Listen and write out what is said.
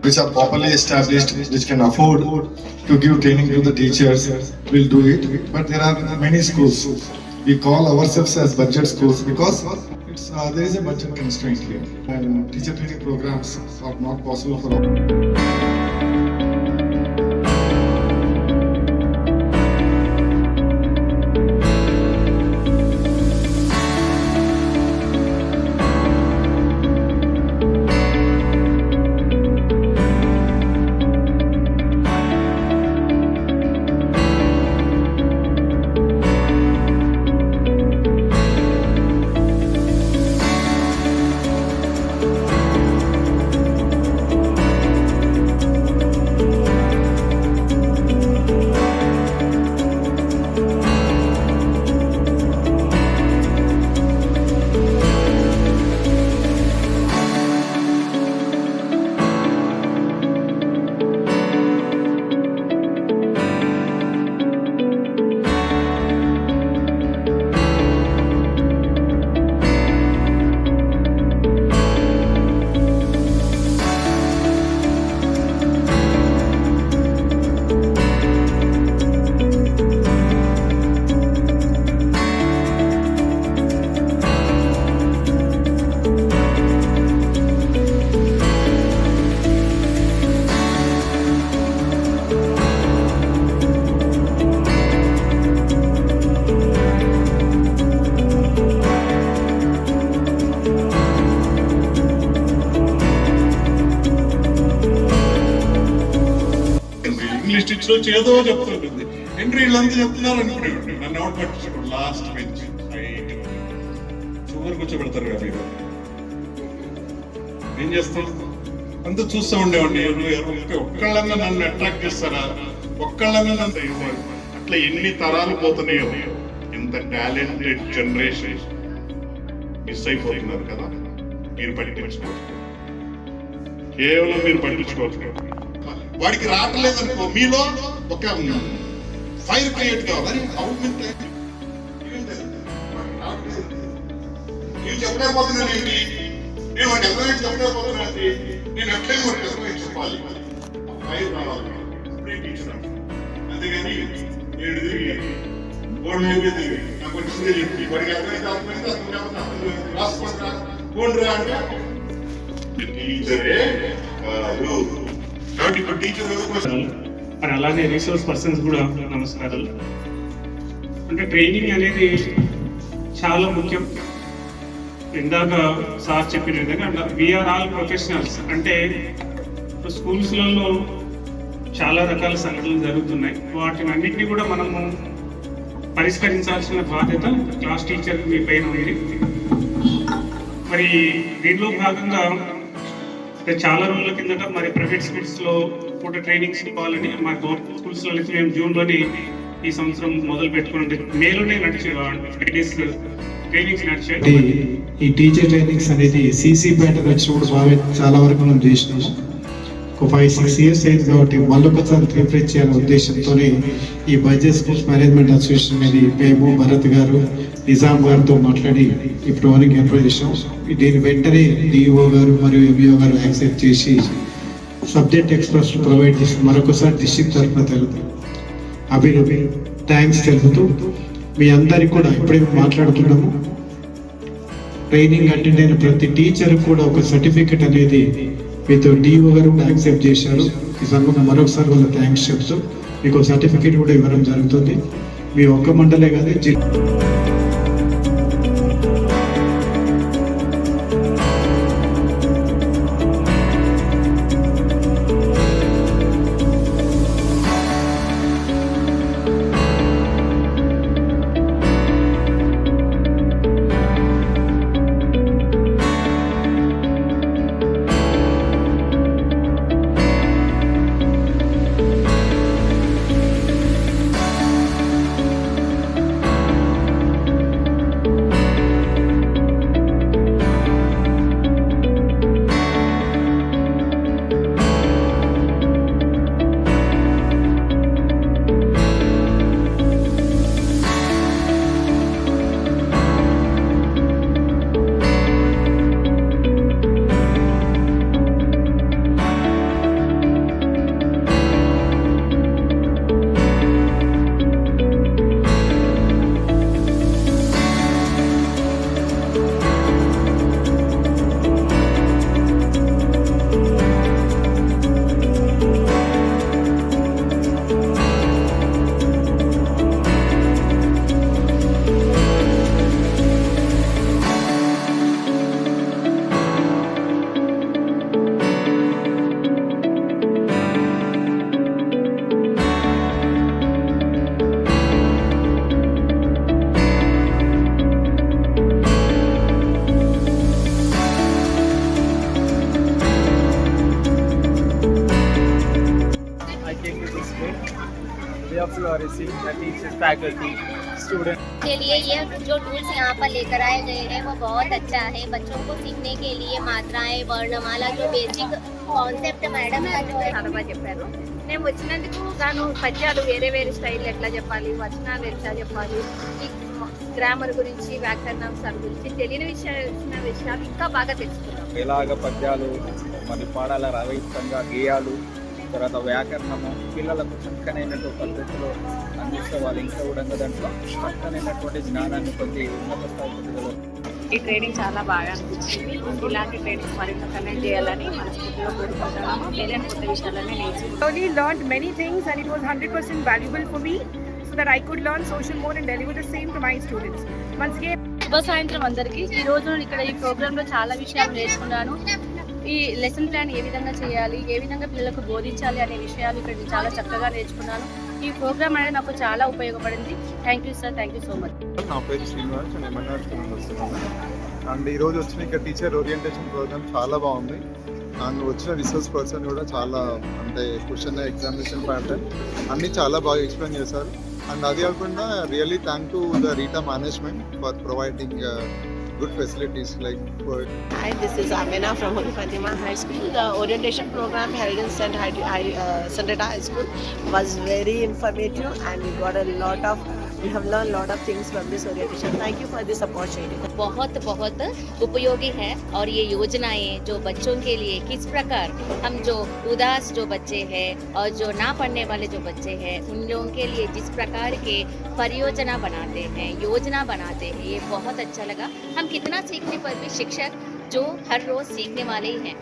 which are properly established, which can afford to give training to the teachers, will do it. But there are many schools. We call ourselves as budget schools because there is a budget constraint here, and teacher training programs are not possible for all. English teacher ఏదో చెప్తుంటుంది. Entry వీళ్ళంతా చెప్తున్నారు అనుకునేవాడు. నన్ను out పట్టించుకోండి. Last bench sugar కూర్చోబెడతారు కదా మీరు. ఏం చేస్తాం అంతా చూస్తూ ఉండేవాడిని. ఒక్కళ్ళన్నా నన్ను అట్రాక్ట్ చేస్తారా, ఒక్కళ్ళన్నా నన్ను అట్లా ఎన్ని తరాలు పోతున్నాయో. ఇంత టాలెంటెడ్ జనరేషన్ మిస్ అయిపోతున్నారు కదా. మీరు పట్టించుకోవచ్చు, కేవలం మీరు పట్టించుకోవచ్చు. వాడికి రావట్లేదు అనుకో, మీలో ఒక ఫైర్ క్రియేట్ కావాలి. నేను చెప్పలేకపోతున్నాను ఏంటి, నేను వాడికి ఎక్కడైనా చెప్పలేకపోతున్నా, నేను ఎట్లయినా వాడికి ఎక్కడైనా చెప్పాలి. ఫైర్ రావాలి, అప్పుడే టీచర్. అంతేగాని నేను బోర్డు మీద నాకు వచ్చిందే చెప్పి వాడికి ఎక్కడైతే రాసుకుంటా బోర్డు రా అంటే టీచరే కాదు. మరి అలానే రిసోర్స్ పర్సన్స్ కూడా నమస్కారాలు. అంటే ట్రైనింగ్ అనేది చాలా ముఖ్యం. ఇందాక సార్ చెప్పిన విధంగా వీఆర్ ఆల్ ప్రొఫెషనల్స్. అంటే స్కూల్స్లలో చాలా రకాల సంఘటనలు జరుగుతున్నాయి. వాటిని అన్నింటినీ కూడా మనము పరిష్కరించాల్సిన బాధ్యత క్లాస్ టీచర్ మీ పైన ఉంది. మరి దీనిలో భాగంగా చాలా రోజుల కిందట మరి ప్రైవేట్ స్కూల్స్లో పూట ట్రైనింగ్స్ ఇవ్వాలని మా గవర్నమెంట్ స్కూల్స్లో మేము జూన్లోని ఈ సంవత్సరం మొదలు పెట్టుకుని మేలోనే ట్రైనింగ్స్ నడిచాయి. ఈ టీచర్ ట్రైనింగ్స్ అనేది సీసీ ప్యాటర్న్ వచ్చినప్పుడు బాగా చాలా వరకు మనం చేసినాము. ఒక 5-6 years అయింది కాబట్టి మళ్ళొకసారి రిఫ్రెష్ చేయాలనే ఉద్దేశంతోనే ఈ బడ్జెట్ స్కూల్స్ మేనేజ్మెంట్ అసోసియేషన్ అనేది మేము భరత్ గారు, నిజాం గారితో మాట్లాడి ఇప్పుడు వరకు ఏర్పాటు చేసాం. దీని వెంటనే డిఓ గారు మరియు ఎంఈఓ గారు యాక్సెప్ట్ చేసి సబ్జెక్ట్ ఎక్స్పర్ట్స్ ప్రొవైడ్ చేసి మరొకసారి డిస్ట్రిక్ట్ తరఫున తెలుపుతూ థ్యాంక్స్ తెలుపుతూ మీ అందరికి కూడా ఇప్పుడే మాట్లాడుతున్నాము. ట్రైనింగ్ అటెండ్ అయిన ప్రతి టీచర్ కూడా ఒక సర్టిఫికెట్ అనేది మీతో డిఓ గారు యాక్సెప్ట్ చేశారు. ఈ సందర్భంగా మరొకసారి వాళ్ళ థ్యాంక్స్ చెప్తూ మీకు సర్టిఫికేట్ కూడా ఇవ్వడం జరుగుతుంది. మీ ఒక్క మండలే కాదు Here flourishing, the teachers, faculty, students. के लिए ये जो टूल्स यहाँ पर लेकर आए गए हैं वो बहुत अच्छा है। बच्चों को सीखने के लिए मात्राएं, वर्णमाला, जो बेसिक కాన్సెప్ట్ మేడం చాలా బాగా చెప్పారు. నేను వచ్చినందుకు గాను పద్యాలు వేరే వేరే స్టైల్ ఎట్లా చెప్పాలి, వచనాలు ఎట్లా చెప్పాలి, ఈ గ్రామర్ గురించి, వ్యాకరణాంశాల గురించి తెలియని విషయాలు ఇంకా బాగా తెలుసుకున్నాం. ఎలాగ పద్యాలు మరి పాడాల రవయుక్తంగా గేయాలు, తర్వాత వ్యాకరణము పిల్లలకు చక్కనైనటువంటి పద్ధతిలో అందిస్తే వాళ్ళు ఇంకా కూడా దాంట్లో చక్కనైనటువంటి జ్ఞానాన్ని పొంది ఉన్నత స్థాయి పొందగలరు. ఈ ట్రైనింగ్ చాలా బాగా అనిపించింది. ఇలాంటి ట్రైనింగ్స్ మరింత కండక్ట్ చేయాలని మనస్ఫూర్తిగా కోరుకుంటున్నాము. తెలియని కొత్త విషయాలన్నీ నేర్చుకుంటాం. Only learned many things and it was 100% valuable for me so that I could learn social more and deliver the same to my students. Once again, శుభ సాయంత్రం అందరికీ. ఈ రోజు ఇక్కడ ఈ ప్రోగ్రాంలో చాలా విషయాలు నేర్చుకున్నాను. ఈ లెసన్ ప్లాన్ ఏ విధంగా చేయాలి, ఏ విధంగా పిల్లలకు బోధించాలి అనే విషయాలు ఇక్కడ చాలా చక్కగా నేర్చుకున్నాను. ఈ ప్రోగ్రామ్ అనేది నాకు చాలా ఉపయోగపడింది. Thank you sir, thank you so much. నా పేరు శ్రీనివాస్, నేను ఎంఎన్ఆర్ స్కూల్ వస్తున్నాను. అండ్ ఈరోజు వచ్చిన ఇక్కడ టీచర్ ఓరియంటేషన్ ప్రోగ్రామ్ చాలా బాగుంది. అండ్ వచ్చిన రిసోర్స్ పర్సన్ కూడా చాలా అంటే క్వశ్చన్ ఎగ్జామినేషన్ ప్యాటర్న్ అన్నీ చాలా బాగా ఎక్స్ప్లెయిన్ చేశారు. అండ్ అది కాకుండా really thank to the Rita management for providing good facilities like for. Hi, this is Amina from Holy Fatima High School. The orientation program held in Sandeta High School was very informative and we have learned a lot of things from this orientation. Thank you for this opportunity. बहुत बहुत उपयोगी है। और ये योजनाएं जो बच्चों के लिए किस प्रकार हम जो उदास जो बच्चे हैं और जो ना पढ़ने वाले जो बच्चे हैं उन लोगों के लिए जिस प्रकार के परियोजना बनाते हैं, योजना बनाते हैं, ये बहुत अच्छा लगा। हम कितना सीखने पर भी शिक्षक जो हर रोज सीखने वाले ही हैं।